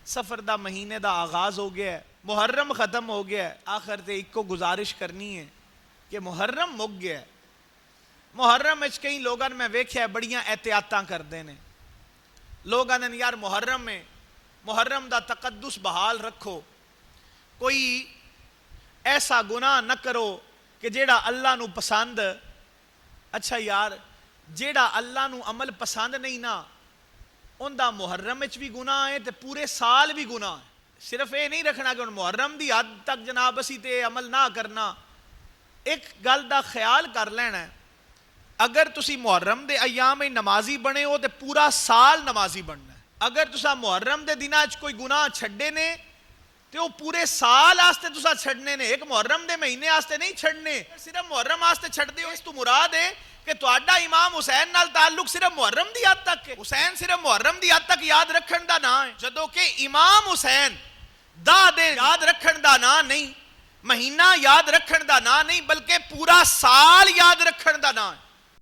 سفر دا مہینے دا آغاز ہو گیا ہے، محرم ختم ہو گیا ہے. آخر تے ایک کو گزارش کرنی ہے کہ محرم مک گیا ہے. محرم وچ کئی لوگاں میں ویکھیا بڑیاں احتیاطاں کردے نے. لوگاں نے یار محرم دا تقدس بحال رکھو، کوئی ایسا گناہ نہ کرو کہ جیڑا اللہ نو پسند. اچھا یار جیڑا اللہ نو عمل پسند نہیں نا ان دا محرم وچ بھی گناہ ہے تے پورے سال بھی گناہ ہے. صرف یہ نہیں رکھنا کہ محرم دی حد تک جناب اسی تے عمل نہ کرنا. ایک گل دا خیال کر لینا ہے، اگر تسی محرم دے ایام نمازی بنے ہو تے پورا سال نمازی بننا ہے. اگر تسا محرم دے دنہ اچ کوئی گناہ چھڑے نے تے وہ پورے سال آستے تسا چھڑنے نے، ایک محرم دے مہینے آستے نہیں چھڑنے. صرف محرم آستے چھڑ دے ہو اس تو مراد ہے کہ تہاڈا امام حسین نال تعلق صرف محرم دی حد تک ہے. حسین صرف محرم دی حد تک یاد رکھن دا نا ہے، جدوں کہ امام حسین دا دے یاد رکھن دا نا نہیں، مہینہ یاد رکھن دا نا نہیں، بلکہ پورا سال یاد رکھن دا نا ہے.